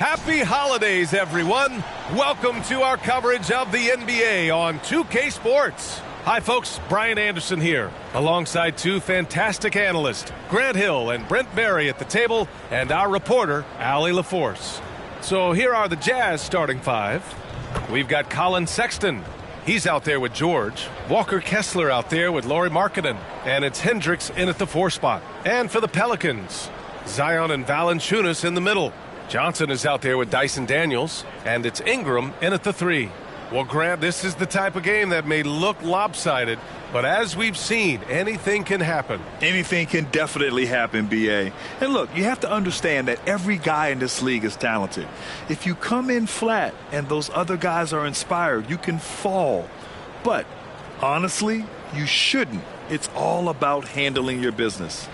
Happy holidays, everyone. Welcome to our coverage of the NBA on 2K Sports. Hi, folks. Brian Anderson here, alongside two fantastic analysts, Grant Hill and Brent Berry at the table, and our reporter, Allie LaForce. So here are the Jazz starting five. We've got Colin Sexton. He's out there with George. Walker Kessler out there with Lauri Markkanen. And it's Hendricks in at the 4 spot. And for the Pelicans, Zion and Valanciunas in the middle. Johnson is out there with Dyson Daniels, and it's Ingram in at the 3. Well, Grant, this is the type of game that may look lopsided, but as we've seen, anything can happen. Anything can definitely happen, B.A. And look, you have to understand that every guy in this league is talented. If you come in flat and those other guys are inspired, you can fall. But honestly, you shouldn't. It's all about handling your business.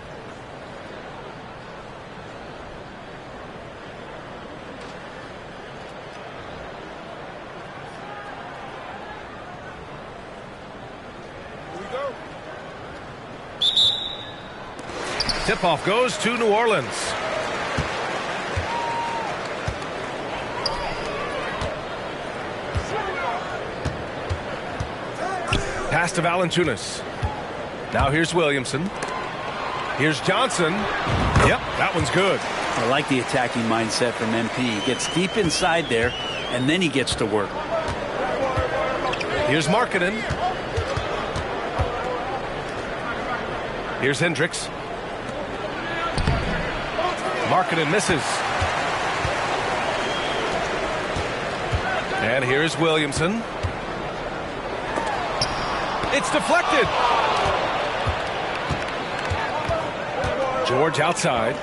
Tip-off goes to New Orleans. Pass to Valanciunas. Now here's Williamson. Here's Johnson. Yep, that one's good. I like the attacking mindset from MP. He gets deep inside there, and then he gets to work. Here's Markkanen. Here's Hendricks. Markkanen misses. And here's Williamson. It's deflected. George outside.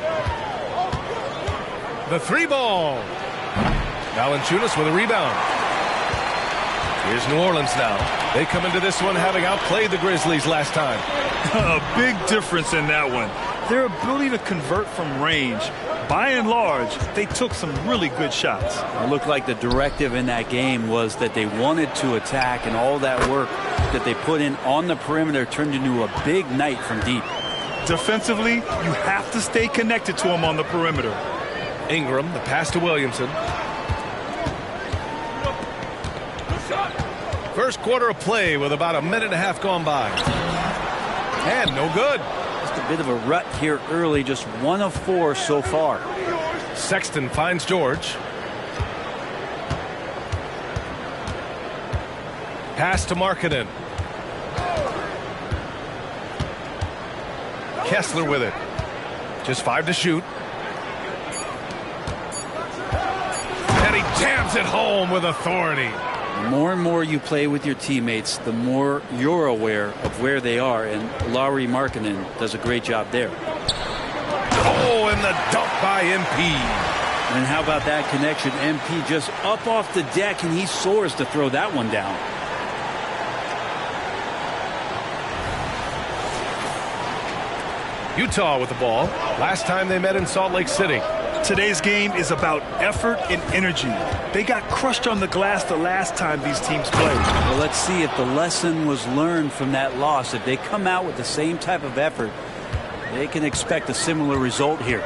The 3 ball. Valanciunas with a rebound. Here's New Orleans now. They come into this one having outplayed the Grizzlies last time. A big difference in that one. Their ability to convert from range, by and large, they took some really good shots. It looked like the directive in that game was that they wanted to attack, and all that work that they put in on the perimeter turned into a big night from deep. Defensively, you have to stay connected to them on the perimeter. Ingram, the pass to Williamson. First quarter of play with about a minute and a half gone by. And no good. Just a bit of a rut here early, just 1 of 4 so far. Sexton finds George. Pass to Markkanen. Kessler with it. Just 5 to shoot. And he jams it home with authority. The more and more you play with your teammates, the more you're aware of where they are, and Lauri Markkanen does a great job there. Oh, and the dunk by MP. And how about that connection? MP just up off the deck, and he soars to throw that one down. Utah with the ball. Last time they met in Salt Lake City. Today's game is about effort and energy. They got crushed on the glass the last time these teams played. Well, let's see if the lesson was learned from that loss. If they come out with the same type of effort, they can expect a similar result here.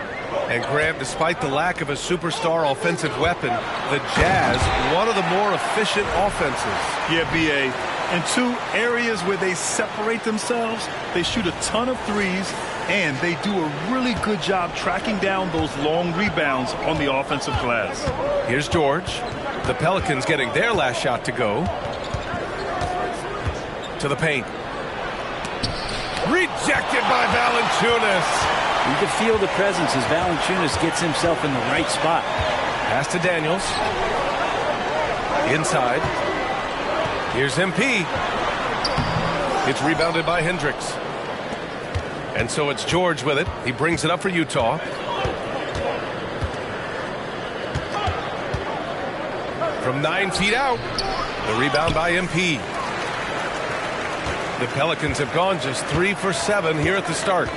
And Grant, despite the lack of a superstar offensive weapon, the Jazz, one of the more efficient offenses. Yeah, B.A. In 2 areas where they separate themselves, they shoot a ton of threes, and they do a really good job tracking down those long rebounds on the offensive glass. Here's George. The Pelicans getting their last shot to go. To the paint. Rejected by Valanciunas. You can feel the presence as Valanciunas gets himself in the right spot. Pass to Daniels. Inside. Here's MP. It's rebounded by Hendricks. And so it's George with it. He brings it up for Utah. From 9 feet out. The rebound by MP. The Pelicans have gone just 3 for 7 here at the start.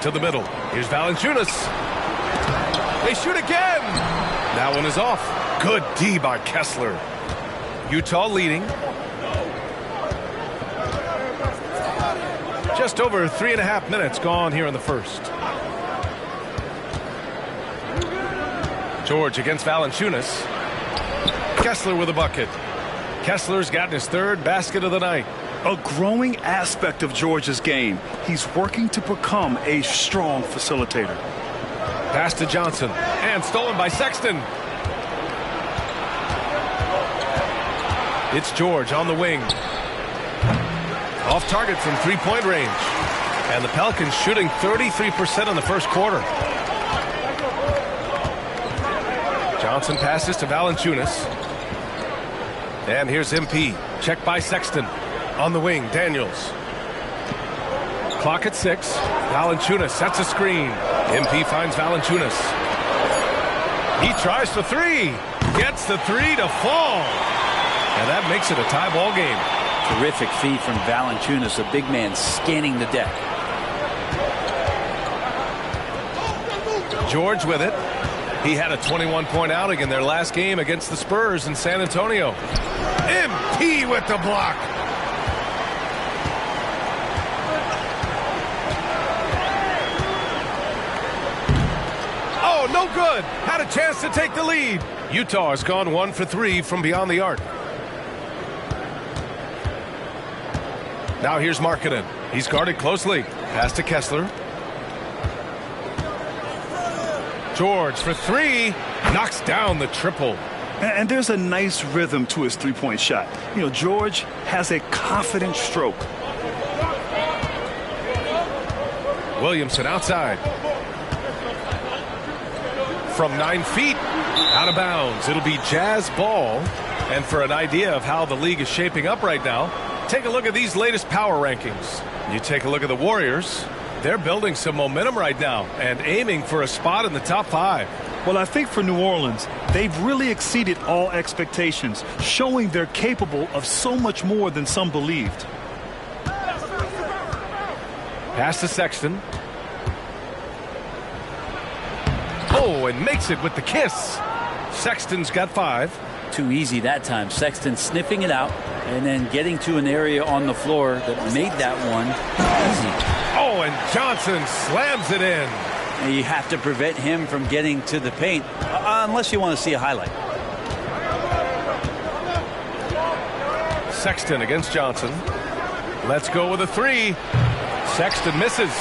To the middle. Here's Valanciunas. They shoot again. That one is off. Good D by Kessler. Utah leading. Just over 3.5 minutes gone here in the first. George against Valanciunas. Kessler with a bucket. Kessler's gotten his third basket of the night. A growing aspect of George's game. He's working to become a strong facilitator. Pass to Johnson. And stolen by Sexton. It's George on the wing. Off target from three-point range. And the Pelicans shooting 33% in the first quarter. Johnson passes to Valanciunas. And here's MP. Checked by Sexton. On the wing, Daniels. Clock at 6. Valanciunas sets a screen. MP finds Valanciunas. He tries for three. Gets the three to fall. And that makes it a tie ball game. Terrific feed from Valanciunas, a big man scanning the deck. George with it. He had a 21-point outing in their last game against the Spurs in San Antonio. MP with the block. Oh, no good. Had a chance to take the lead. Utah has gone 1 for 3 from beyond the arc. Now here's Markkanen. He's guarded closely. Pass to Kessler. George for three. Knocks down the triple. And there's a nice rhythm to his three-point shot. You know, George has a confident stroke. Williamson outside. From 9 feet. Out of bounds. It'll be Jazz ball. And for an idea of how the league is shaping up right now, take a look at these latest power rankings. You take a look at the Warriors. They're building some momentum right now and aiming for a spot in the top 5. Well, I think for New Orleans, they've really exceeded all expectations, showing they're capable of so much more than some believed. Pass to Sexton. Oh, and makes it with the kiss. Sexton's got 5. Too easy that time. Sexton sniffing it out and then getting to an area on the floor that made that one easy. Oh, and Johnson slams it in. And you have to prevent him from getting to the paint unless you want to see a highlight. Sexton against Johnson. Let's go with a 3. Sexton misses.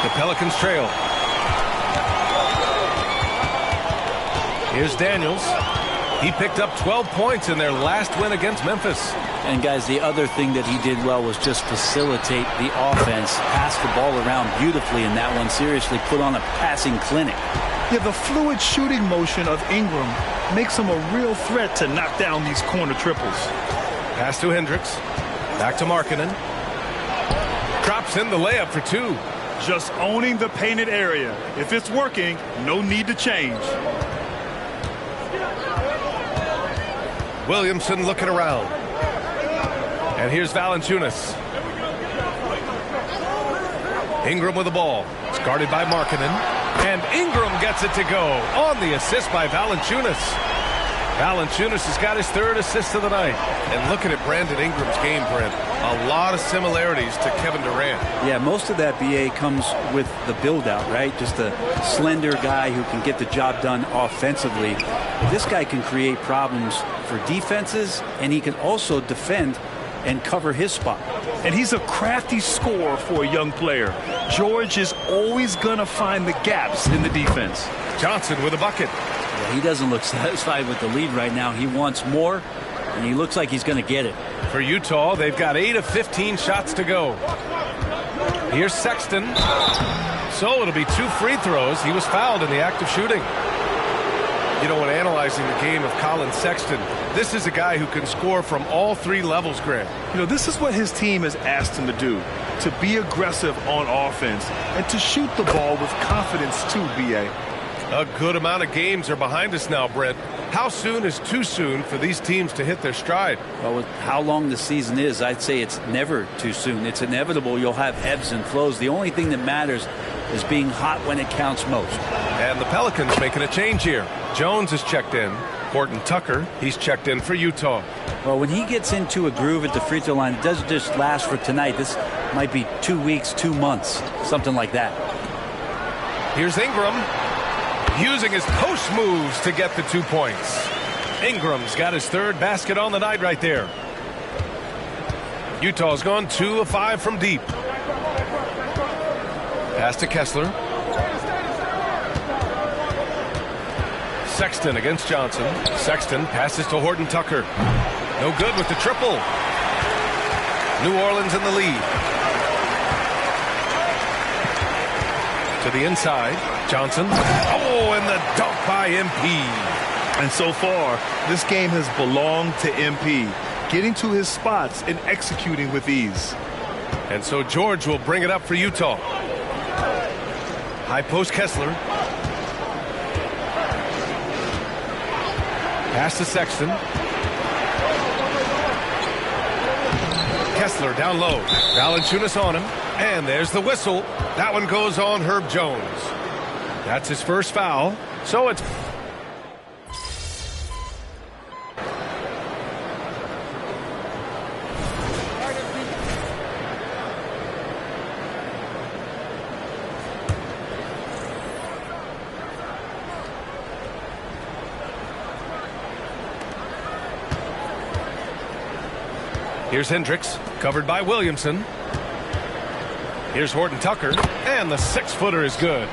The Pelicans trail. Here's Daniels. He picked up 12 points in their last win against Memphis. And guys, the other thing that he did well was just facilitate the offense, pass the ball around beautifully in that one. Seriously put on a passing clinic. Yeah, the fluid shooting motion of Ingram makes him a real threat to knock down these corner triples. Pass to Hendricks. Back to Markkanen. Drops in the layup for 2. Just owning the painted area. If it's working, no need to change. Williamson looking around. And here's Valanciunas. Ingram with the ball. It's guarded by Markkanen. And Ingram gets it to go on the assist by Valanciunas. Valanciunas has got his 3rd assist of the night. And looking at Brandon Ingram's game, Brent, a lot of similarities to Kevin Durant. Yeah, most of that, BA, comes with the build-out, right? Just a slender guy who can get the job done offensively. This guy can create problems for defenses, and he can also defend and cover his spot. And he's a crafty scorer for a young player. George is always going to find the gaps in the defense. Johnson with a bucket. Yeah, he doesn't look satisfied with the lead right now. He wants more, and he looks like he's going to get it. For Utah, they've got 8 of 15 shots to go. Here's Sexton. So it'll be 2 free throws. He was fouled in the act of shooting. You know, when analyzing the game of Colin Sexton, this is a guy who can score from all 3 levels, Grant. You know, this is what his team has asked him to do, to be aggressive on offense and to shoot the ball with confidence too, B.A. A good amount of games are behind us now, Brent. How soon is too soon for these teams to hit their stride? Well, with how long the season is, I'd say it's never too soon. It's inevitable. You'll have ebbs and flows. The only thing that matters is being hot when it counts most. And the Pelicans making a change here. Jones is checked in. Horton Tucker, he's checked in for Utah. Well, when he gets into a groove at the free throw line, it doesn't just last for tonight. This might be 2 weeks, 2 months, something like that. Here's Ingram. using his post moves to get the 2 points. Ingram's got his third basket on the night right there. Utah's gone 2 of 5 from deep. Pass to Kessler. Sexton against Johnson. Sexton passes to Horton Tucker. No good with the triple. New Orleans in the lead. To the inside. Johnson. Oh, and the dunk by MP. And so far, this game has belonged to MP, getting to his spots and executing with ease. And so George will bring it up for Utah. High post Kessler. Pass to Sexton. Kessler down low. Valanciunas on him. And there's the whistle. That one goes on Herb Jones. That's his first foul. So it's... Here's Hendricks, covered by Williamson. Here's Horton Tucker, and the 6-footer is good.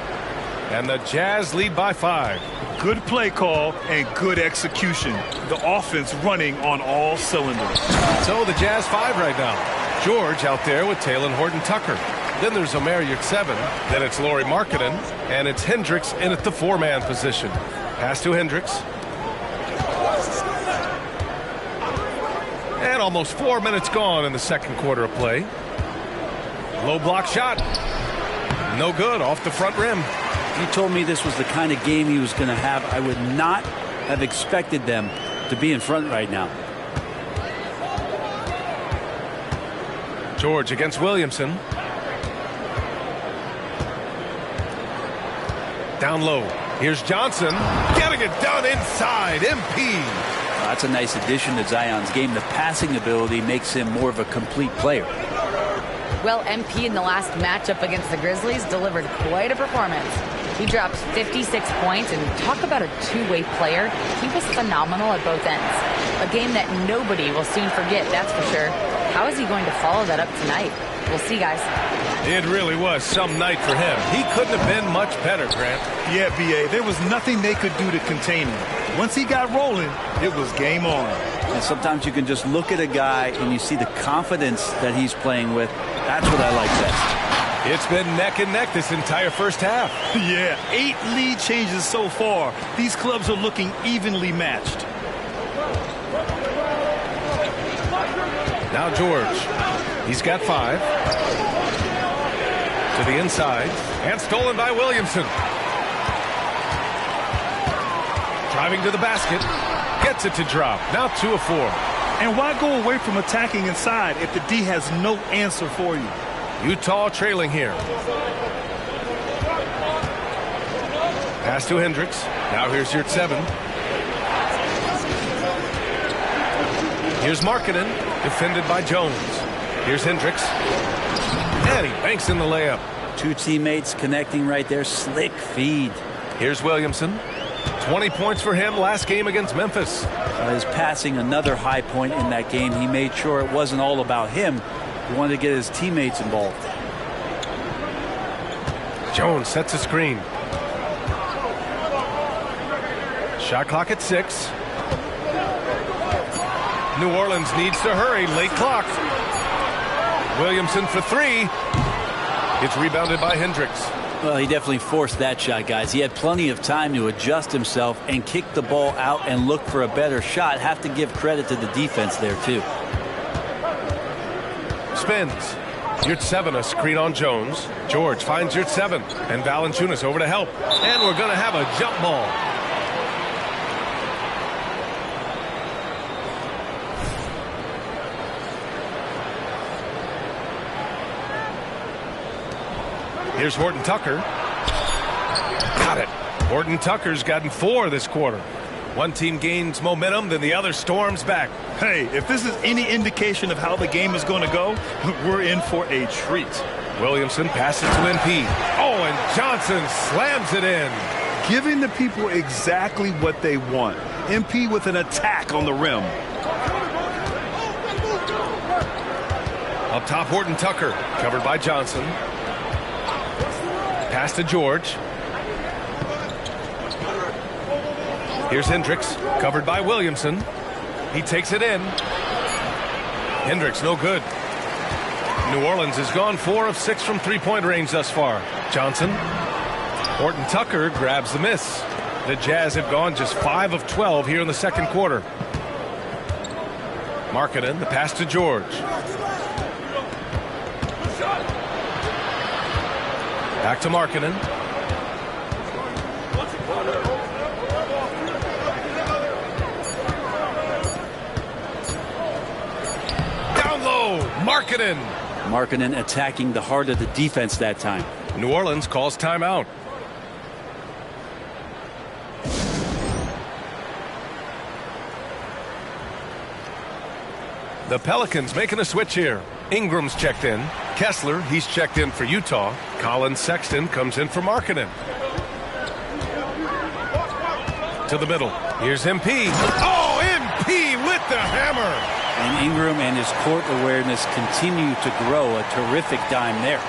And the Jazz lead by 5. Good play call and good execution. The offense running on all cylinders. So the Jazz 5 right now. George out there with Talen Horton Tucker. Then there's Omer Yurtseven. Then it's Lauri Markkanen. And it's Hendricks in at the 4-man position. Pass to Hendricks. And almost 4 minutes gone in the second quarter of play. Low block shot. No good, off the front rim. If you told me this was the kind of game he was going to have, I would not have expected them to be in front right now. George against Williamson. Down low. Here's Johnson. Getting it done inside. MP. That's a nice addition to Zion's game. The passing ability makes him more of a complete player. Well, MP in the last matchup against the Grizzlies delivered quite a performance. He dropped 56 points, and talk about a two-way player. He was phenomenal at both ends. A game that nobody will soon forget, that's for sure. How is he going to follow that up tonight? We'll see, guys. It really was some night for him. He couldn't have been much better, Grant. Yeah, B.A., there was nothing they could do to contain him. Once he got rolling, it was game on. And sometimes you can just look at a guy and you see the confidence that he's playing with. That's what I like best. It's been neck and neck this entire first half. Yeah, 8 lead changes so far. These clubs are looking evenly matched. Now George. He's got 5. To the inside. And stolen by Williamson. Driving to the basket. Gets it to drop. Now 2 of 4. And why go away from attacking inside if the D has no answer for you? Utah trailing here. Pass to Hendricks. Now here's Yurtseven. Here's Markkanen, defended by Jones. Here's Hendricks. And he banks in the layup. 2 teammates connecting right there. Slick feed. Here's Williamson. 20 points for him last game against Memphis. His passing, another high point in that game. He made sure it wasn't all about him. He wanted to get his teammates involved. Jones sets a screen. Shot clock at 6. New Orleans needs to hurry. Late clock. Williamson for 3. It's rebounded by Hendricks. Well, he definitely forced that shot, guys. He had plenty of time to adjust himself and kick the ball out and look for a better shot. Have to give credit to the defense there, too. Spins. Yurtseven, a screen on Jones. George finds Yurtseven. And Valanciunas over to help. And we're going to have a jump ball. Here's Horton Tucker. Got it. Horton Tucker's gotten 4 this quarter. One team gains momentum, then the other storms back. Hey, if this is any indication of how the game is going to go, we're in for a treat. Williamson passes to MP. Oh, and Johnson slams it in. giving the people exactly what they want. MP with an attack on the rim. Up top, Horton Tucker, covered by Johnson. Pass to George. Here's Hendricks, covered by Williamson. He takes it in. Hendricks, no good. New Orleans has gone 4 of 6 from three-point range thus far. Johnson. Horton Tucker grabs the miss. The Jazz have gone just 5 of 12 here in the second quarter. Markkanen, the pass to George. Back to Markkanen. Down low, Markkanen. Markkanen attacking the heart of the defense that time. New Orleans calls timeout. The Pelicans making a switch here. Ingram's checked in. Kessler, he's checked in for Utah. Colin Sexton comes in for Markkanen. To the middle. Here's MP. Oh, MP with the hammer. And Ingram and his court awareness continue to grow. A terrific dime there.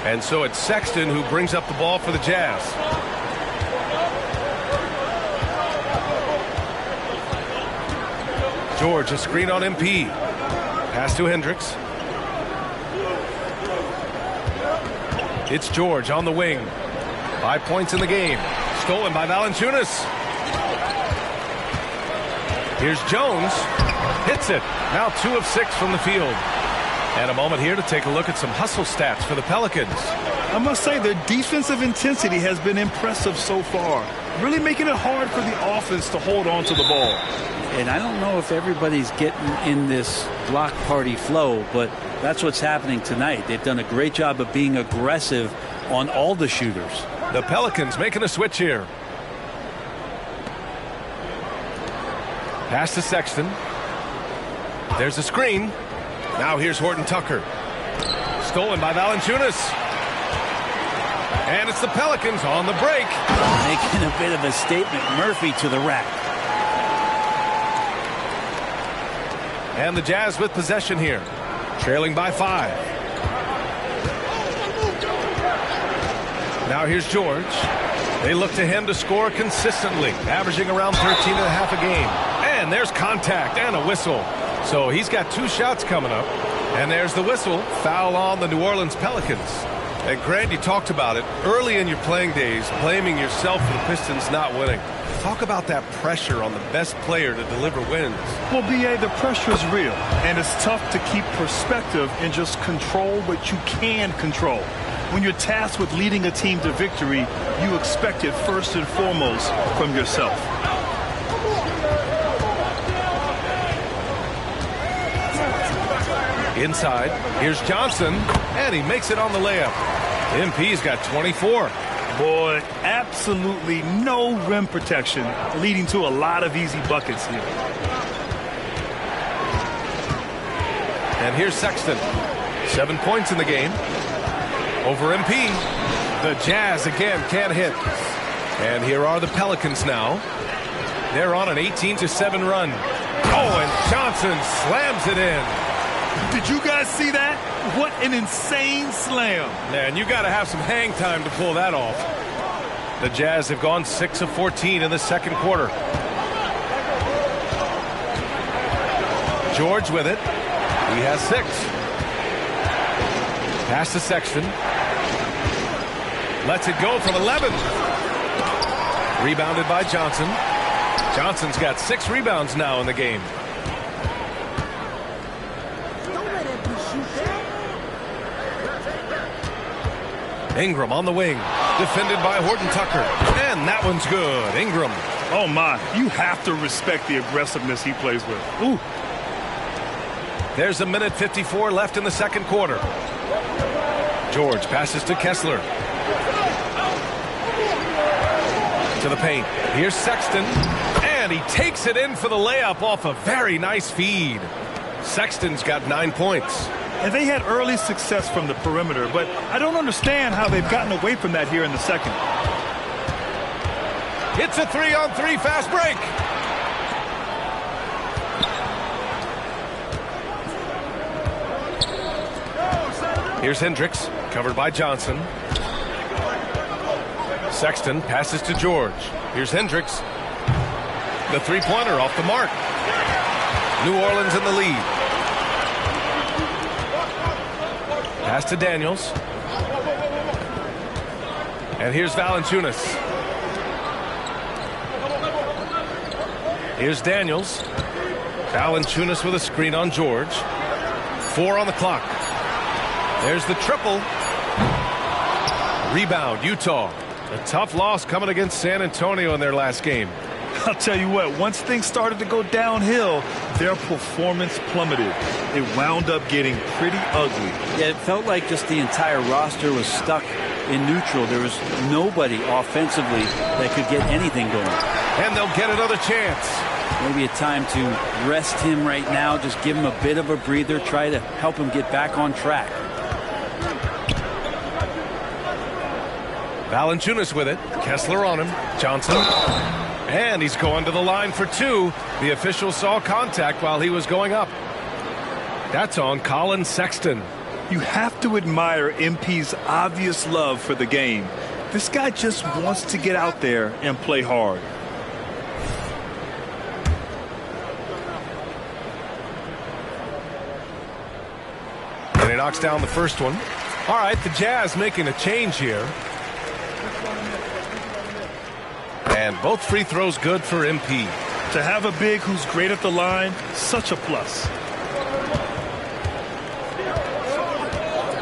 And so it's Sexton who brings up the ball for the Jazz. George, a screen on MP. Pass to Hendricks. It's George on the wing. 5 points in the game. Stolen by Valanciunas. Here's Jones. Hits it. Now 2 of 6 from the field. And a moment here to take a look at some hustle stats for the Pelicans. I must say their defensive intensity has been impressive so far. Really making it hard for the offense to hold on to the ball. And I don't know if everybody's getting in this block party flow, but that's what's happening tonight. They've done a great job of being aggressive on all the shooters. The Pelicans making a switch here. Pass to Sexton. There's a screen. Now here's Horton Tucker. Stolen by Valanciunas. And it's the Pelicans on the break. Making a bit of a statement. Murphy to the rack. And the Jazz with possession here. Trailing by 5. Now here's George. They look to him to score consistently, averaging around 13 and a half a game. And there's contact and a whistle. So he's got 2 shots coming up. And there's the whistle. Foul on the New Orleans Pelicans. And Grant, you talked about it early in your playing days, blaming yourself for the Pistons not winning. Talk about that pressure on the best player to deliver wins. Well, B.A., the pressure is real, and it's tough to keep perspective and just control what you can control. When you're tasked with leading a team to victory, you expect it first and foremost from yourself. Inside, here's Johnson, and he makes it on the layup. MP's got 24. Boy, absolutely no rim protection, leading to a lot of easy buckets here. And here's Sexton. 7 points in the game. Over MP. The Jazz again can't hit. And here are the Pelicans now. They're on an 18-7 run. Oh, and Johnson slams it in. Did you guys see that? What an insane slam. Man, you got to have some hang time to pull that off. The Jazz have gone 6 of 14 in the second quarter. George with it. He has 6. Pass to Sexton. Lets it go from 11. Rebounded by Johnson. Johnson's got 6 rebounds now in the game. Ingram on the wing. Defended by Horton Tucker. And that one's good. Ingram. Oh, my. You have to respect the aggressiveness he plays with. Ooh. There's 1:54 left in the second quarter. George passes to Kessler. To the paint. Here's Sexton. And he takes it in for the layup off a very nice feed. Sexton's got 9 points. And they had early success from the perimeter, but I don't understand how they've gotten away from that here in the second. It's a 3-on-3 fast break. Here's Hendricks, covered by Johnson. Sexton passes to George. Here's Hendricks. The three-pointer off the mark. New Orleans in the lead. Pass to Daniels. And here's Valanciunas. Here's Daniels. Valanciunas with a screen on George. 4 on the clock. There's the triple. Rebound, Utah. A tough loss coming against San Antonio in their last game. I'll tell you what, once things started to go downhill, their performance plummeted. It wound up getting pretty ugly. Yeah, it felt like just the entire roster was stuck in neutral. There was nobody offensively that could get anything going. And they'll get another chance. Maybe a time to rest him right now, just give him a bit of a breather, try to help him get back on track. Valanciunas with it. Kessler on him. Johnson. And he's going to the line for 2. The official saw contact while he was going up. That's on Colin Sexton. You have to admire MP's obvious love for the game. This guy just wants to get out there and play hard. And he knocks down the first one. All right, the Jazz making a change here. And both free throws good for MP. To have a big who's great at the line, such a plus.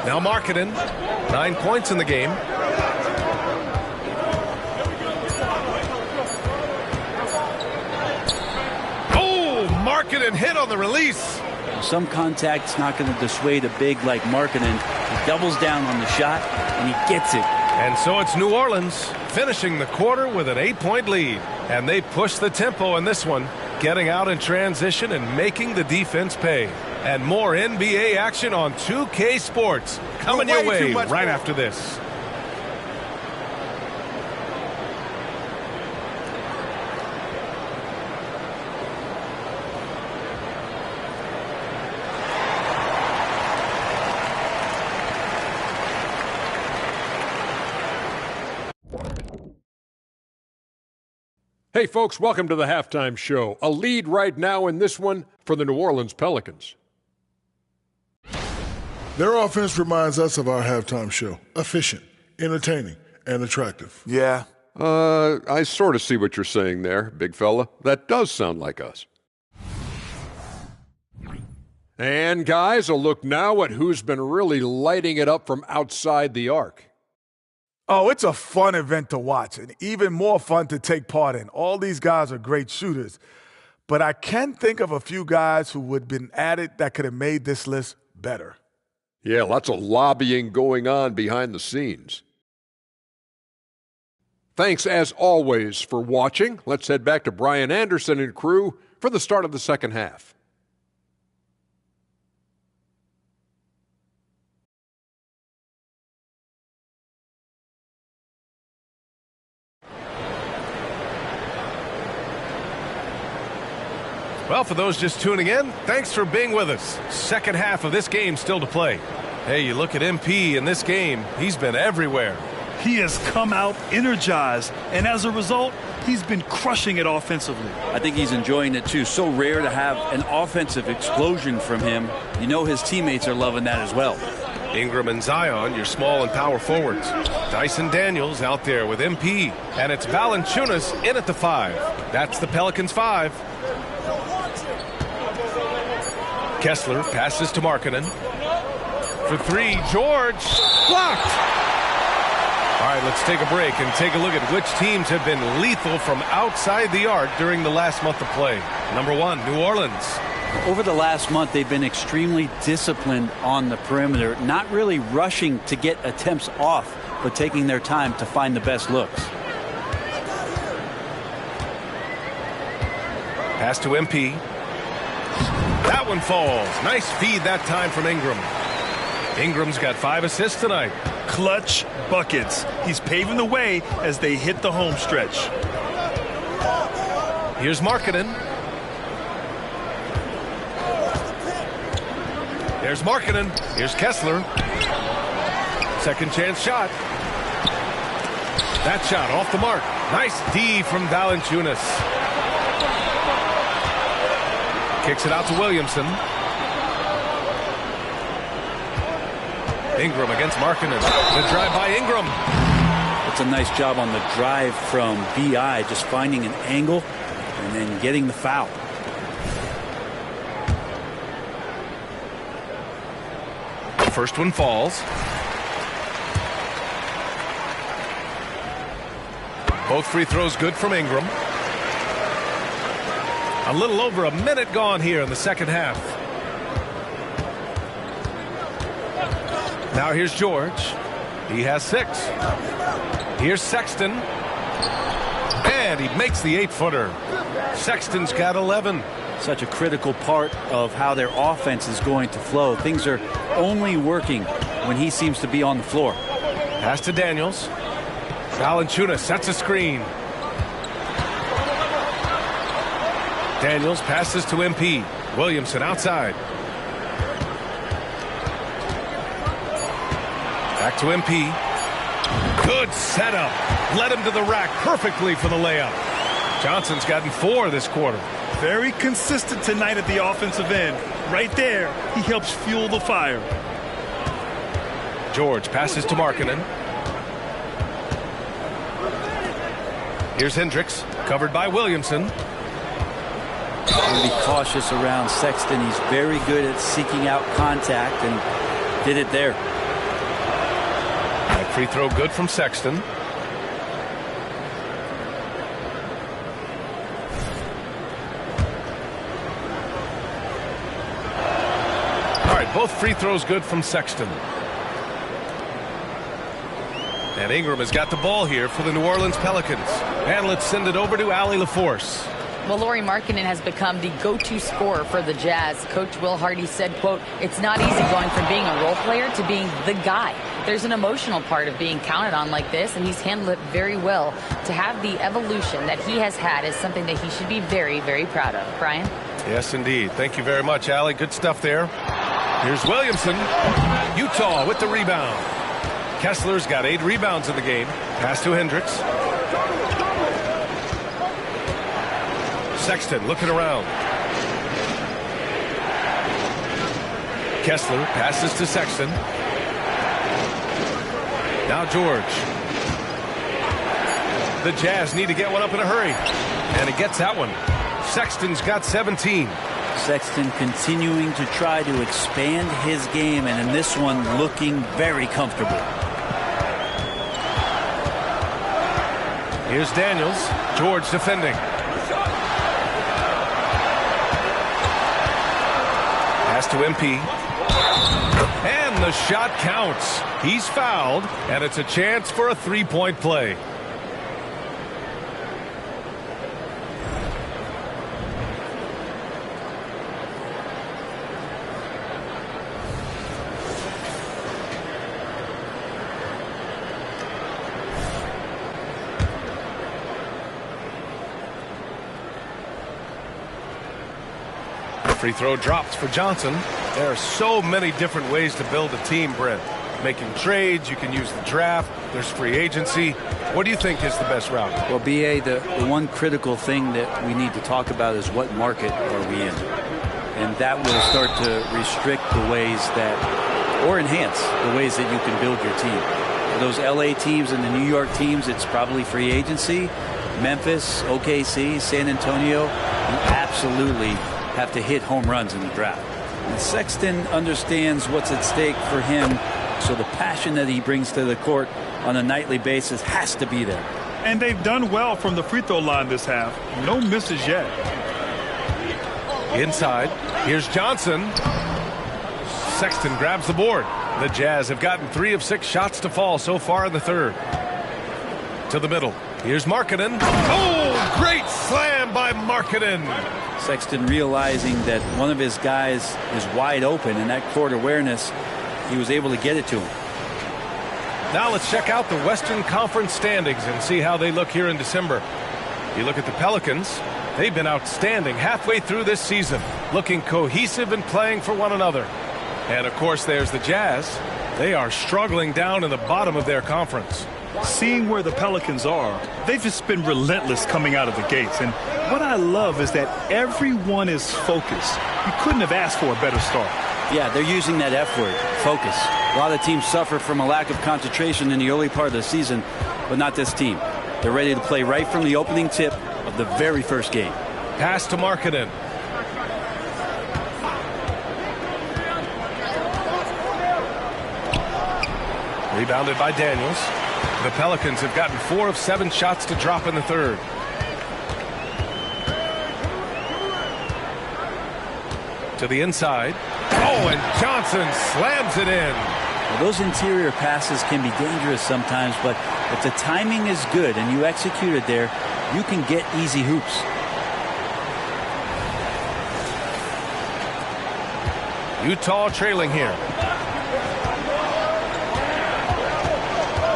Now Markkanen, 9 points in the game. Oh, Markkanen hit on the release. Some contact's not going to dissuade a big like Markkanen. He doubles down on the shot, and he gets it. And so it's New Orleans finishing the quarter with an 8-point lead. And they push the tempo in this one, getting out in transition and making the defense pay. And more NBA action on 2K Sports coming your way right after this. Hey, folks, welcome to the halftime show. A lead right now in this one for the New Orleans Pelicans. Their offense reminds us of our halftime show. Efficient, entertaining, and attractive. Yeah. I sort of see what you're saying there, big fella. That does sound like us. And, guys, a look now at who's been really lighting it up from outside the arc. Oh, it's a fun event to watch and even more fun to take part in. All these guys are great shooters. But I can think of a few guys who would have been added that could have made this list better. Yeah, lots of lobbying going on behind the scenes. Thanks, as always, for watching. Let's head back to Brian Anderson and crew for the start of the second half. Well, for those just tuning in, thanks for being with us. Second half of this game still to play. Hey, you look at MP in this game, he's been everywhere. He has come out energized, and as a result, he's been crushing it offensively. I think he's enjoying it, too. So rare to have an offensive explosion from him. You know his teammates are loving that as well. Ingram and Zion, your small and power forwards. Dyson Daniels out there with MP. And it's Valanciunas in at the 5. That's the Pelicans 5. Kessler passes to Markkanen. For 3, George. Blocked. All right, let's take a break and take a look at which teams have been lethal from outside the arc during the last month of play. Number 1, New Orleans. Over the last month, they've been extremely disciplined on the perimeter, not really rushing to get attempts off, but taking their time to find the best looks. Pass to MP. That one falls. Nice feed that time from Ingram. Ingram's got 5 assists tonight. Clutch buckets. He's paving the way as they hit the home stretch. Here's Markkanen. There's Markkanen. Here's Kessler. Second chance shot. That shot off the mark. Nice D from Valanciunas. Kicks it out to Williamson. Ingram against Markkanen. The drive by Ingram. It's a nice job on the drive from VI, just finding an angle and then getting the foul. The first one falls. Both free throws good from Ingram. A little over a minute gone here in the second half. Now here's George. He has 6. Here's Sexton. And he makes the 8-footer. Sexton's got 11. Such a critical part of how their offense is going to flow. Things are only working when he seems to be on the floor. Pass to Daniels. Valanciunas sets a screen. Daniels passes to MP. Williamson outside. Back to MP. Good setup. Led him to the rack perfectly for the layup. Johnson's gotten 4 this quarter. Very consistent tonight at the offensive end. Right there, he helps fuel the fire. George passes to Markkanen. Here's Hendricks, covered by Williamson. Be cautious around Sexton. He's very good at seeking out contact and did it there. That free throw good from Sexton. All right, both free throws good from Sexton. And Ingram has got the ball here for the New Orleans Pelicans. And let's send it over to Allie LaForce. Well, Lauri Markkanen has become the go-to scorer for the Jazz. Coach Will Hardy said, quote, "It's not easy going from being a role player to being the guy. There's an emotional part of being counted on like this, and he's handled it very well. To have the evolution that he has had is something that he should be very, very proud of." Brian? Yes, indeed. Thank you very much, Allie. Good stuff there. Here's Williamson. Utah with the rebound. Kessler's got 8 rebounds in the game. Pass to Hendricks. Sexton looking around. Kessler passes to Sexton. Now George. The Jazz need to get one up in a hurry. And he gets that one. Sexton's got 17. Sexton continuing to try to expand his game, and in this one looking very comfortable. Here's Daniels. George defending. Pass to MP. And the shot counts. He's fouled, and it's a chance for a 3-point play. Free throw drops for Johnson. There are so many different ways to build a team, Brent. Making trades, you can use the draft, there's free agency. What do you think is the best route? Well, BA, the one critical thing that we need to talk about is what market are we in? And that will start to restrict the ways that, or enhance the ways that you can build your team. For those LA teams and the New York teams, it's probably free agency. Memphis, OKC, San Antonio, you absolutely have to hit home runs in the draft. And Sexton understands what's at stake for him, so the passion that he brings to the court on a nightly basis has to be there. And they've done well from the free throw line this half. No misses yet. Inside, here's Johnson. Sexton grabs the board. The Jazz have gotten 3 of 6 shots to fall so far in the third. To the middle. Here's Markkanen. Oh, great slam by Markkanen. Sexton realizing that one of his guys is wide open, and that court awareness, he was able to get it to him. Now let's check out the Western Conference standings and see how they look here in December. You look at the Pelicans. They've been outstanding halfway through this season, looking cohesive and playing for one another. And, of course, there's the Jazz. They are struggling down in the bottom of their conference. Seeing where the Pelicans are, they've just been relentless coming out of the gates. And what I love is that everyone is focused. You couldn't have asked for a better start. Yeah, they're using that F word, focus. A lot of teams suffer from a lack of concentration in the early part of the season, but not this team. They're ready to play right from the opening tip of the very first game. Pass to Markkanen. Rebounded by Daniels. The Pelicans have gotten 4 of 7 shots to drop in the third. To the inside. Oh, and Johnson slams it in. Well, those interior passes can be dangerous sometimes, but if the timing is good and you execute it there, you can get easy hoops. Utah trailing here.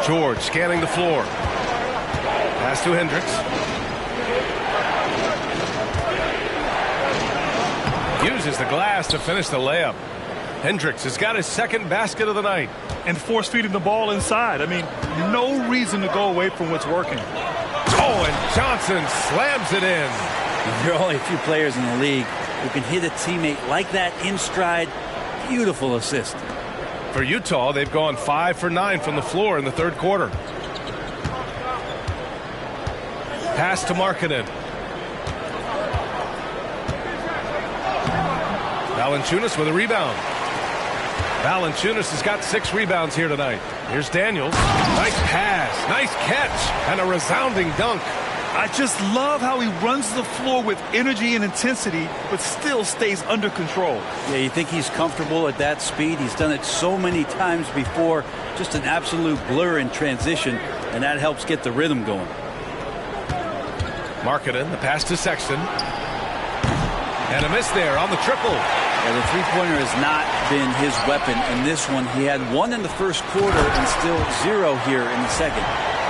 George scanning the floor. Pass to Hendricks. Uses the glass to finish the layup. Hendricks has got his second basket of the night. And force feeding the ball inside. I mean, no reason to go away from what's working. Oh, and Johnson slams it in. There are only a few players in the league who can hit a teammate like that in stride. Beautiful assist. For Utah, they've gone 5 for 9 from the floor in the third quarter. Pass to Markkanen. Valanciunas with a rebound. Valanciunas has got 6 rebounds here tonight. Here's Daniels. Nice pass, nice catch, and a resounding dunk. I just love how he runs the floor with energy and intensity, but still stays under control. Yeah, you think he's comfortable at that speed? He's done it so many times before. Just an absolute blur in transition, and that helps get the rhythm going. Markkanen, the pass to Sexton. And a miss there on the triple. Yeah, the three-pointer has not been his weapon in this one. He had 1 in the first quarter and still 0 here in the second.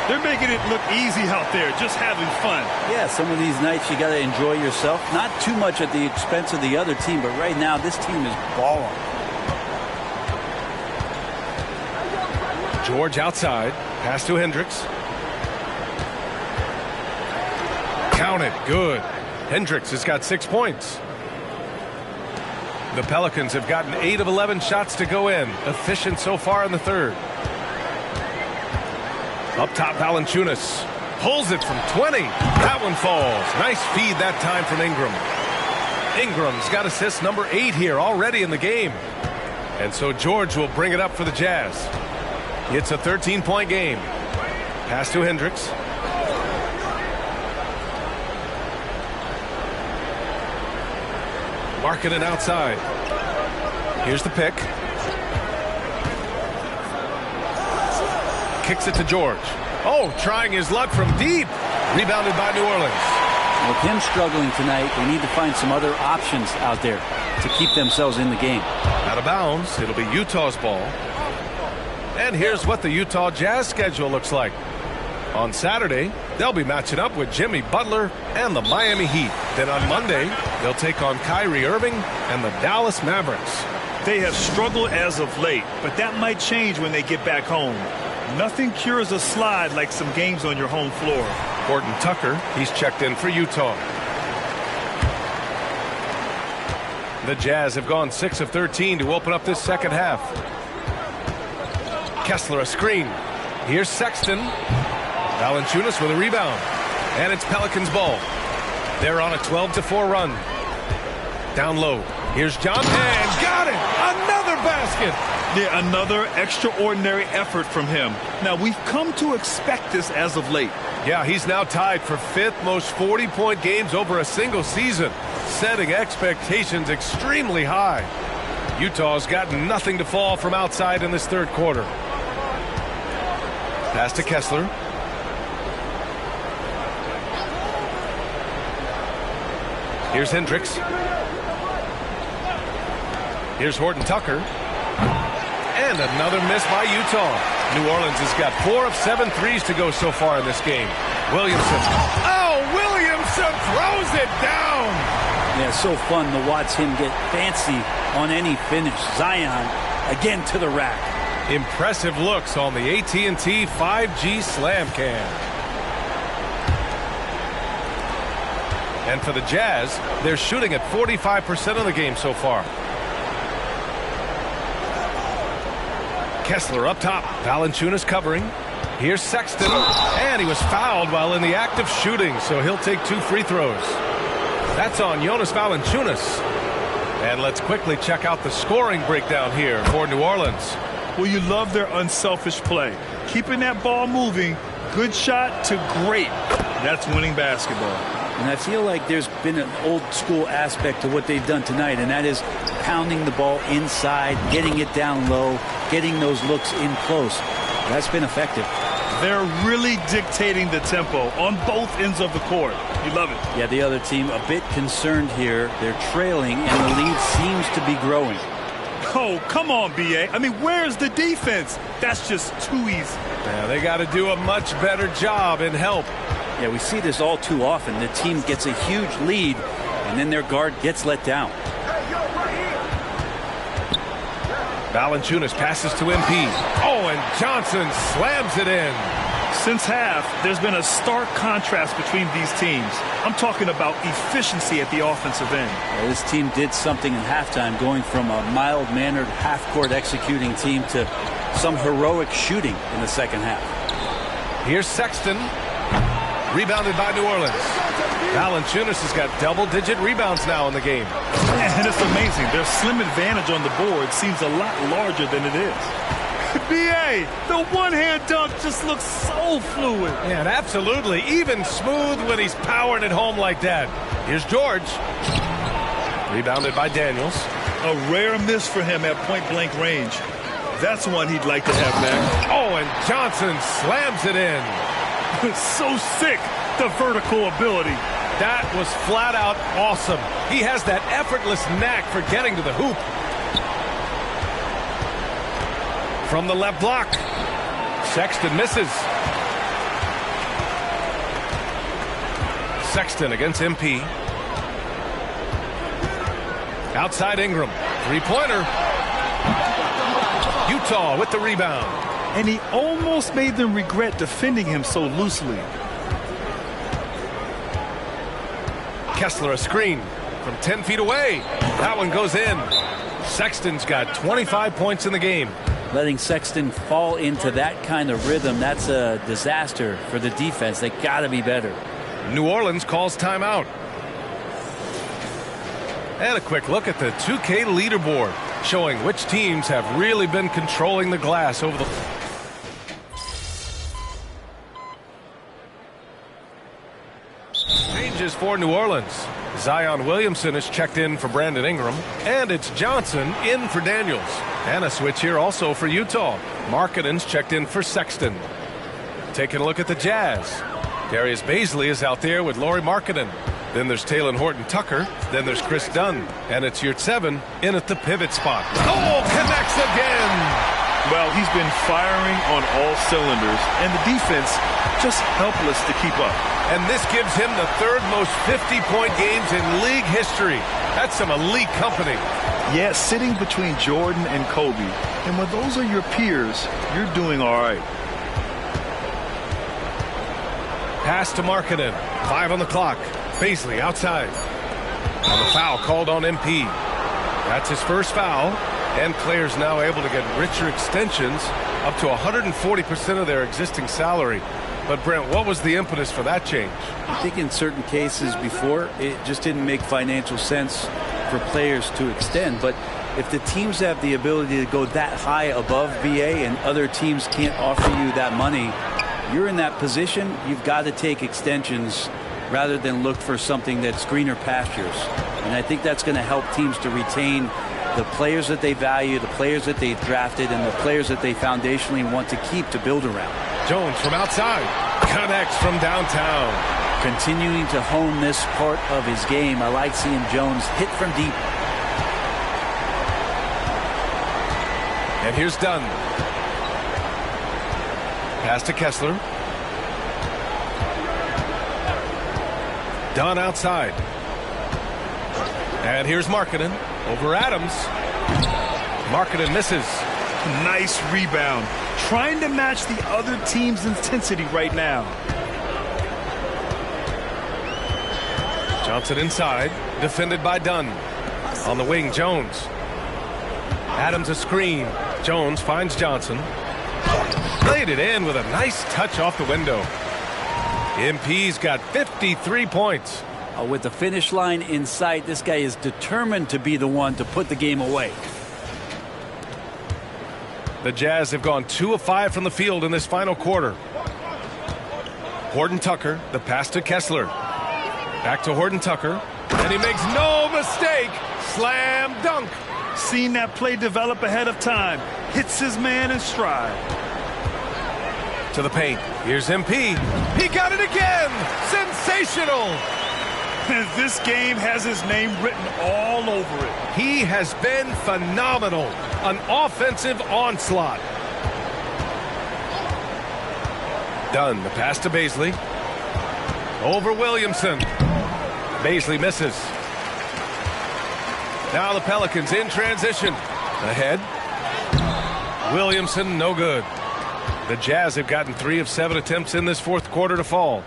They're making it look easy out there, just having fun. Yeah, some of these nights you got to enjoy yourself. Not too much at the expense of the other team, but right now this team is balling. George outside. Pass to Hendricks. Count it. Good. Hendricks has got 6 points. The Pelicans have gotten 8 of 11 shots to go in. Efficient so far in the third. Up top, Valanciunas pulls it from 20. That one falls. Nice feed that time from Ingram. Ingram's got assist number 8 here already in the game. And so George will bring it up for the Jazz. It's a 13-point game. Pass to Hendricks. Markkanen outside. Here's the pick. Kicks it to George. Oh, trying his luck from deep. Rebounded by New Orleans. With him struggling tonight, they need to find some other options out there to keep themselves in the game. Out of bounds. It'll be Utah's ball. And here's what the Utah Jazz schedule looks like. On Saturday, they'll be matching up with Jimmy Butler and the Miami Heat. Then on Monday, they'll take on Kyrie Irving and the Dallas Mavericks. They have struggled as of late, but that might change when they get back home. Nothing cures a slide like some games on your home floor. Horton Tucker, he's checked in for Utah. The Jazz have gone 6 of 13 to open up this second half. Kessler a screen. Here's Sexton. Valanciunas with a rebound. And it's Pelicans ball. They're on a 12-4 run. Down low. Here's Johnson. And got it! Another basket! Yeah, another extraordinary effort from him. Now, we've come to expect this as of late. Yeah, he's now tied for 5th most 40-point games over a single season, setting expectations extremely high. Utah's got nothing to fall from outside in this third quarter. Pass to Kessler. Here's Hendricks. Here's Horton Tucker. And another miss by Utah. New Orleans has got 4 of 7 threes to go so far in this game. Williamson. Oh, Williamson throws it down. Yeah, so fun to watch him get fancy on any finish. Zion again to the rack. Impressive looks on the AT&T 5G Slam Cam. And for the Jazz, they're shooting at 45% of the game so far. Kessler up top. Valanciunas covering. Here's Sexton. And he was fouled while in the act of shooting, so he'll take 2 free throws. That's on Jonas Valanciunas. And let's quickly check out the scoring breakdown here for New Orleans. Well, you love their unselfish play. Keeping that ball moving, good shot to great. That's winning basketball. And I feel like there's been an old school aspect to what they've done tonight, and that is pounding the ball inside, getting it down low, getting those looks in close. That's been effective. They're really dictating the tempo on both ends of the court. You love it. Yeah, the other team a bit concerned here. They're trailing, and the lead seems to be growing. Oh, come on, B.A. I mean, where's the defense? That's just too easy. Yeah, they got to do a much better job in help. Yeah, we see this all too often. The team gets a huge lead, and then their guard gets let down. Valanciunas passes to MP. Oh, and Johnson slams it in. Since half, there's been a stark contrast between these teams. I'm talking about efficiency at the offensive end. Well, this team did something in halftime, going from a mild-mannered half-court executing team to some heroic shooting in the second half. Here's Sexton. Rebounded by New Orleans. Valanciunas has got double-digit rebounds now in the game. And it's amazing. Their slim advantage on the board seems a lot larger than it is. B.A., the one-hand dunk just looks so fluid. Yeah, and absolutely. Even smooth when he's powering it home like that. Here's George. Rebounded by Daniels. A rare miss for him at point-blank range. That's one he'd like to have back. Oh, and Johnson slams it in. So sick, the vertical ability. That was flat out awesome. He has that effortless knack for getting to the hoop. From the left block. Sexton misses. Sexton against MP. Outside Ingram. Three-pointer. Utah with the rebound. And he almost made them regret defending him so loosely. Kessler a screen from 10 feet away. That one goes in. Sexton's got 25 points in the game. Letting Sexton fall into that kind of rhythm, that's a disaster for the defense. They got to be better. New Orleans calls timeout. And a quick look at the 2K leaderboard, showing which teams have really been controlling the glass over the... Changes for New Orleans. Zion Williamson is checked in for Brandon Ingram, and it's Johnson in for Daniels. And a switch here also for Utah. Markkanen's checked in for Sexton. Taking a look at the Jazz. Darius Bazley is out there with Lauri Markkanen. Then there's Talen Horton-Tucker. Then there's Chris Dunn. And it's Yurtseven in at the pivot spot. Oh, connects again! Well, he's been firing on all cylinders, and the defense just helpless to keep up. And this gives him the third most 50-point games in league history. That's some elite company. Yeah, sitting between Jordan and Kobe. And when those are your peers, you're doing all right. Pass to Markkanen. 5 on the clock. Bazley outside. And the foul called on MP. That's his first foul. And players now able to get richer extensions up to 140% of their existing salary. But, Brent, what was the impetus for that change? I think in certain cases before, it just didn't make financial sense for players to extend. But if the teams have the ability to go that high above BA and other teams can't offer you that money, you're in that position, you've got to take extensions rather than look for something that's greener pastures. And I think that's going to help teams to retain the players that they value, the players that they've drafted, and the players that they foundationally want to keep to build around. Jones from outside. Connects from downtown. Continuing to hone this part of his game. I like seeing Jones hit from deep. And here's Dunn. Pass to Kessler. Dunn outside. And here's Markkanen over Adams. Markkanen misses. Nice rebound. Trying to match the other team's intensity right now. Johnson inside, defended by Dunn. On the wing, Jones. Adams a screen. Jones finds Johnson. Laid it in with a nice touch off the window. MP's got 53 points. With the finish line in sight, this guy is determined to be the one to put the game away. The Jazz have gone 2 of 5 from the field in this final quarter. Horton Tucker, the pass to Kessler. Back to Horton Tucker, and he makes no mistake. Slam dunk. Seen that play develop ahead of time. Hits his man in stride. To the paint. Here's MP. He got it again. Sensational. This game has his name written all over it. He has been phenomenal. An offensive onslaught. Dunn, the pass to Baisley. Over Williamson. Baisley misses. Now the Pelicans in transition. Ahead. Williamson, no good. The Jazz have gotten 3 of 7 attempts in this fourth quarter to fall.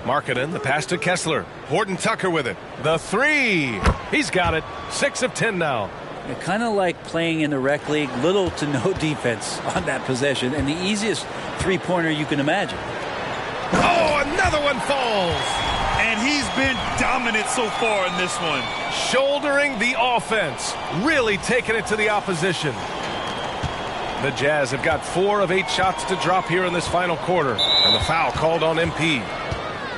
Markkanen, the pass to Kessler. Horton Tucker with it. The three. He's got it. 6 of 10 now. Kind of like playing in the rec league. Little to no defense on that possession. And the easiest three-pointer you can imagine. Oh, another one falls. And he's been dominant so far in this one. Shouldering the offense. Really taking it to the opposition. The Jazz have got 4 of 8 shots to drop here in this final quarter. And the foul called on MP.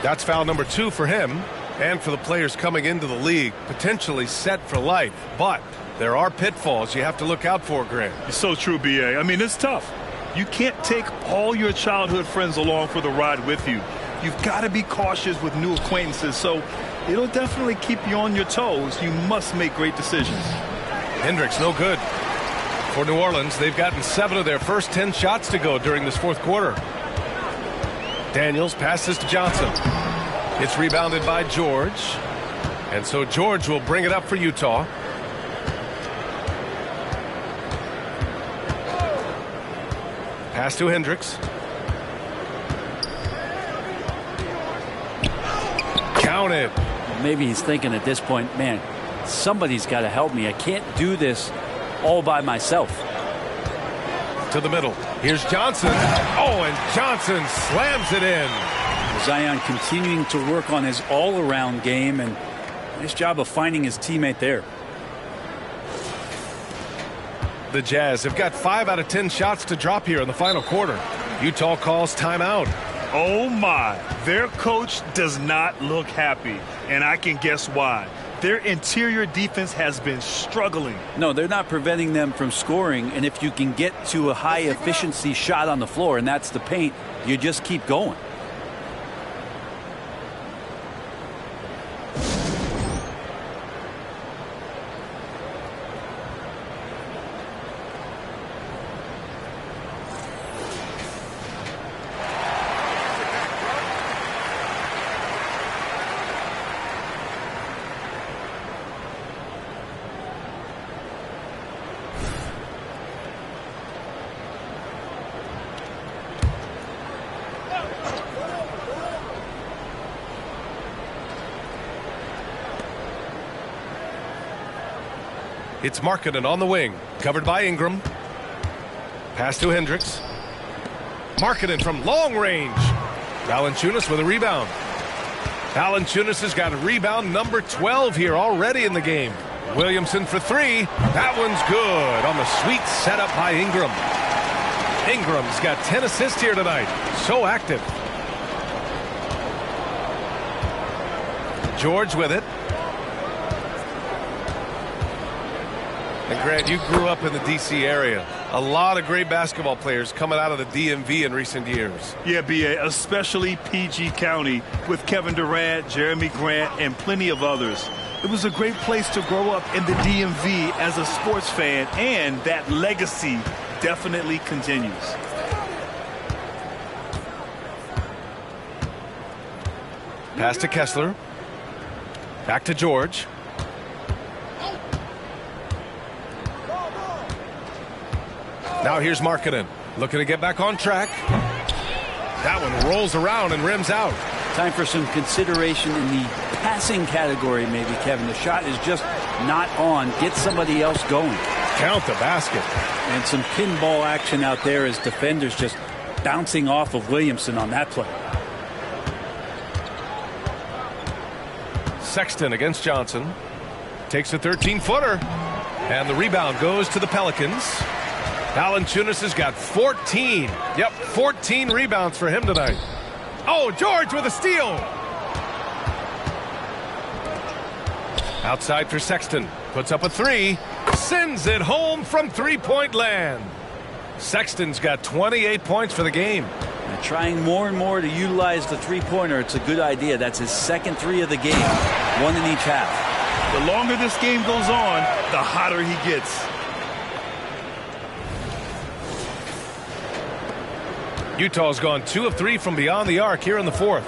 That's foul number 2 for him. And for the players coming into the league, potentially set for life. But there are pitfalls you have to look out for, Grant. It's so true, B.A. I mean, it's tough. You can't take all your childhood friends along for the ride with you. You've got to be cautious with new acquaintances, so it'll definitely keep you on your toes. You must make great decisions. Hendricks, no good. For New Orleans, they've gotten 7 of their first 10 shots to go during this fourth quarter. Daniels passes to Johnson. It's rebounded by George. And so George will bring it up for Utah. Pass to Hendricks. Count it. Maybe he's thinking at this point, man, somebody's got to help me. I can't do this all by myself. To the middle. Here's Johnson. Oh, and Johnson slams it in. Zion continuing to work on his all-around game, and nice job of finding his teammate there. The Jazz have got 5 out of 10 shots to drop here in the final quarter. Utah calls timeout. Oh my, their coach does not look happy, and I can guess why. Their interior defense has been struggling. No, they're not preventing them from scoring, and if you can get to a high efficiency shot on the floor, and that's the paint, you just keep going. It's Markkanen on the wing, covered by Ingram. Pass to Hendricks. Markkanen from long range. Valanciunas with a rebound. Valanciunas has got a rebound number 12 here already in the game. Williamson for 3. That one's good on the sweet setup by Ingram. Ingram's got 10 assists here tonight. So active. George with it. And Grant, you grew up in the D.C. area. A lot of great basketball players coming out of the DMV in recent years. Yeah, B.A., especially PG County with Kevin Durant, Jeremy Grant, and plenty of others. It was a great place to grow up in the DMV as a sports fan, and that legacy definitely continues. Pass to Kessler. Back to George. Now here's Markkanen, looking to get back on track. That one rolls around and rims out. Time for some consideration in the passing category, maybe, Kevin. The shot is just not on. Get somebody else going. Count the basket. And some pinball action out there as defenders just bouncing off of Williamson on that play. Sexton against Johnson. Takes a 13-footer. And the rebound goes to the Pelicans. Valanciunas has got 14. Yep, 14 rebounds for him tonight. Oh, George with a steal. Outside for Sexton. Puts up a three. Sends it home from three-point land. Sexton's got 28 points for the game. And trying more and more to utilize the three-pointer. It's a good idea. That's his second three of the game. One in each half. The longer this game goes on, the hotter he gets. Utah's gone 2 of 3 from beyond the arc here in the fourth.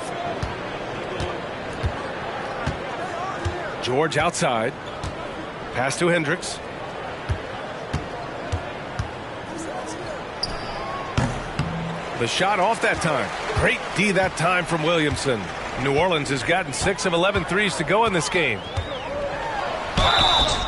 George outside. Pass to Hendricks. The shot off that time. Great D that time from Williamson. New Orleans has gotten 6 of 11 threes to go in this game.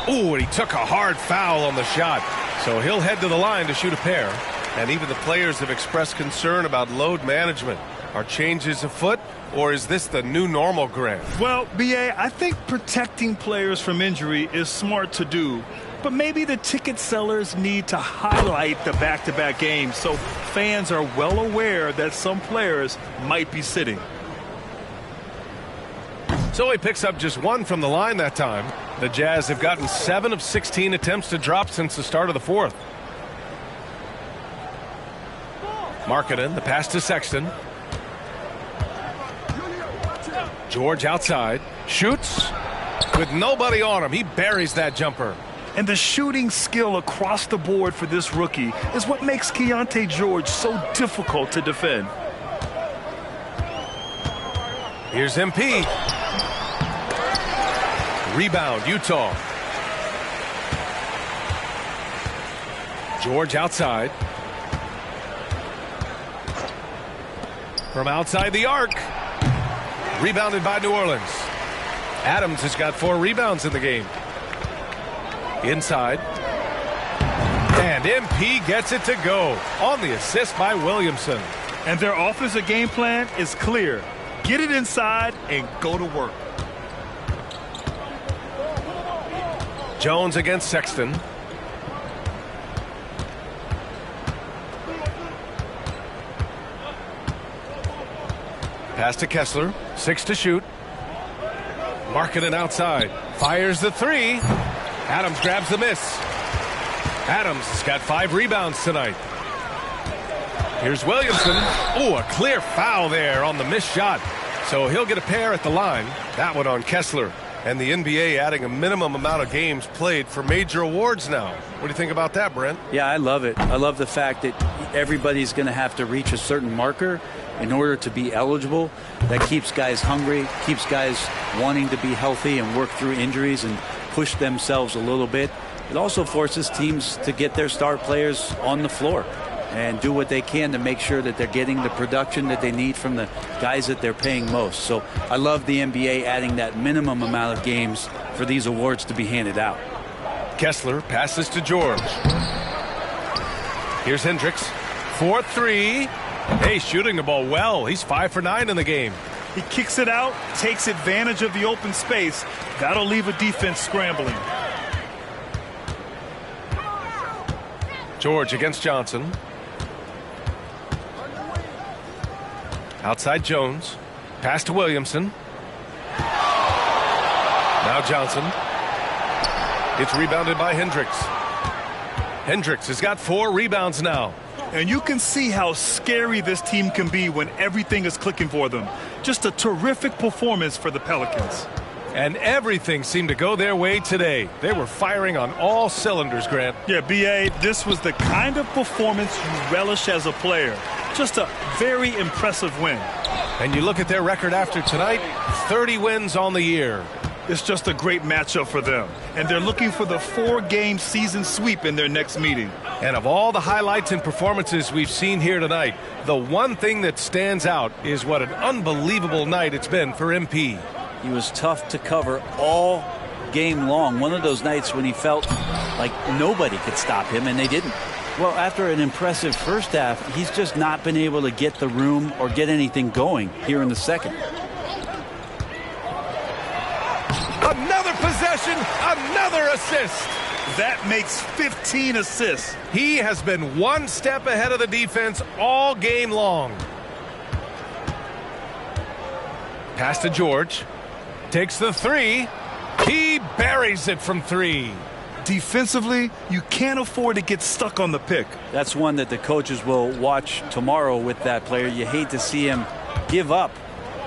Ooh, and he took a hard foul on the shot. So he'll head to the line to shoot a pair. And even the players have expressed concern about load management. Are changes afoot, or is this the new normal, Grant? Well, B.A., I think protecting players from injury is smart to do. But maybe the ticket sellers need to highlight the back-to-back games so fans are well aware that some players might be sitting. So he picks up just 1 from the line that time. The Jazz have gotten 7 of 16 attempts to drop since the start of the fourth. Markkanen, the pass to Sexton. George outside. Shoots. With nobody on him, he buries that jumper. And the shooting skill across the board for this rookie is what makes Keontae George so difficult to defend. Here's MP. Rebound, Utah. George outside. From outside the arc. Rebounded by New Orleans. Adams has got 4 rebounds in the game. Inside. And MP gets it to go on the assist by Williamson. And their offensive game plan is clear. Get it inside and go to work. Jones against Sexton. Pass to Kessler. 6 to shoot. Markkanen outside. Fires the 3. Adams grabs the miss. Adams has got 5 rebounds tonight. Here's Williamson. Oh, a clear foul there on the missed shot. So he'll get a pair at the line. That one on Kessler. And the NBA adding a minimum amount of games played for major awards now. What do you think about that, Brent? Yeah, I love it. I love the fact that everybody's going to have to reach a certain marker in order to be eligible. That keeps guys hungry, keeps guys wanting to be healthy and work through injuries and push themselves a little bit. It also forces teams to get their star players on the floor and do what they can to make sure that they're getting the production that they need from the guys that they're paying most. So I love the NBA adding that minimum amount of games for these awards to be handed out. Kessler passes to George. Here's Hendricks. 4-3. Hey, shooting the ball well. He's 5 for 9 in the game. He kicks it out, takes advantage of the open space. That'll leave a defense scrambling. George against Johnson. Outside Jones. Pass to Williamson. Now Johnson. It's rebounded by Hendricks. Hendricks has got 4 rebounds now. And you can see how scary this team can be when everything is clicking for them. Just a terrific performance for the Pelicans. And everything seemed to go their way today. They were firing on all cylinders, Grant. Yeah, B.A., this was the kind of performance you relish as a player. Just a very impressive win. And you look at their record after tonight, 30 wins on the year. It's just a great matchup for them. And they're looking for the 4-game season sweep in their next meeting. And of all the highlights and performances we've seen here tonight, the one thing that stands out is what an unbelievable night it's been for MP. He was tough to cover all game long. One of those nights when he felt like nobody could stop him, and they didn't. Well, after an impressive first half, he's just not been able to get the room or get anything going here in the second. Another possession, another assist. That makes 15 assists. He has been one step ahead of the defense all game long. Pass to George. Takes the 3. He buries it from 3. Defensively, you can't afford to get stuck on the pick. That's one that the coaches will watch tomorrow with that player. You hate to see him give up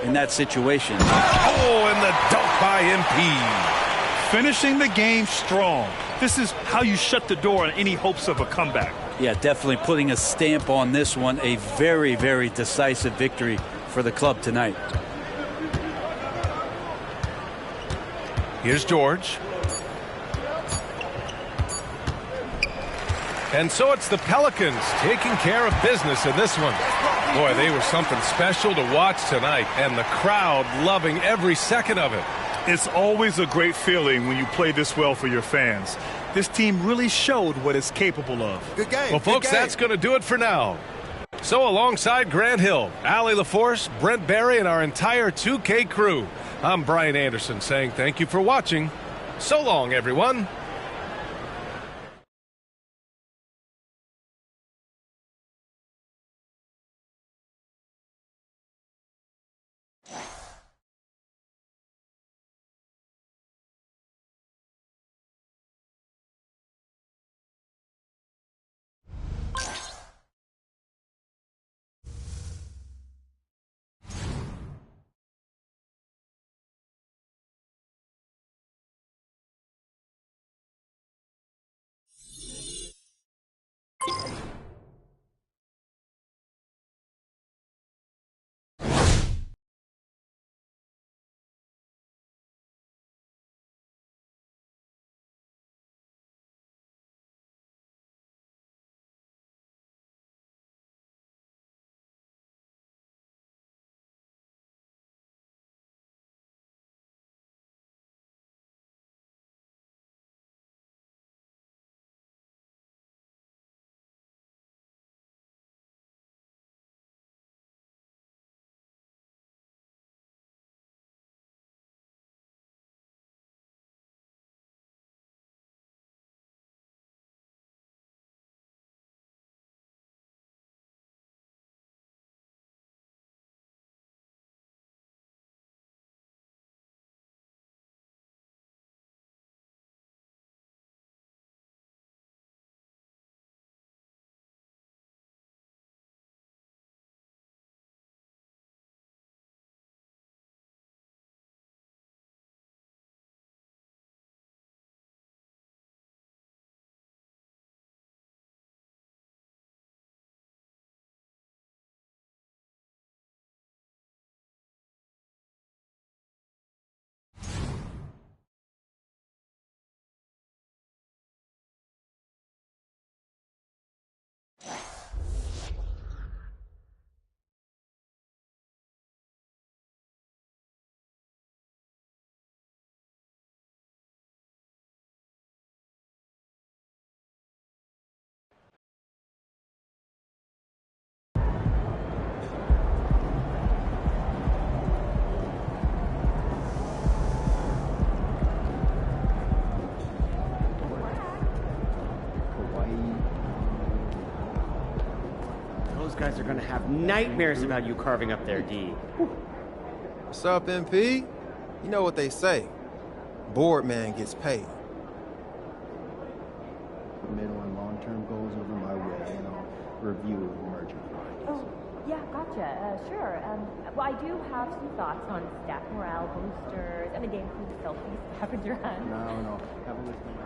in that situation. Oh, and the dunk by MP. Finishing the game strong. This is how you shut the door on any hopes of a comeback. Yeah, definitely putting a stamp on this one. A very, very decisive victory for the club tonight. Here's George. And so it's the Pelicans taking care of business in this one. Boy, they were something special to watch tonight, and the crowd loving every second of it. It's always a great feeling when you play this well for your fans. This team really showed what it's capable of. Good game. Well, folks, that's going to do it for now. So alongside Grant Hill, Allie LaForce, Brent Barry, and our entire 2K crew, I'm Brian Anderson saying thank you for watching. So long, everyone. Guys are gonna have nightmares about you carving up their D. What's up, MP? You know what they say. Board man gets paid. Middle and long long-term goals over my way, and I'll review emerging findings. Oh, yeah, gotcha. Sure. Well, I do have some thoughts on staff morale boosters, and the game includes selfie scavenger hunt. No, have a list of my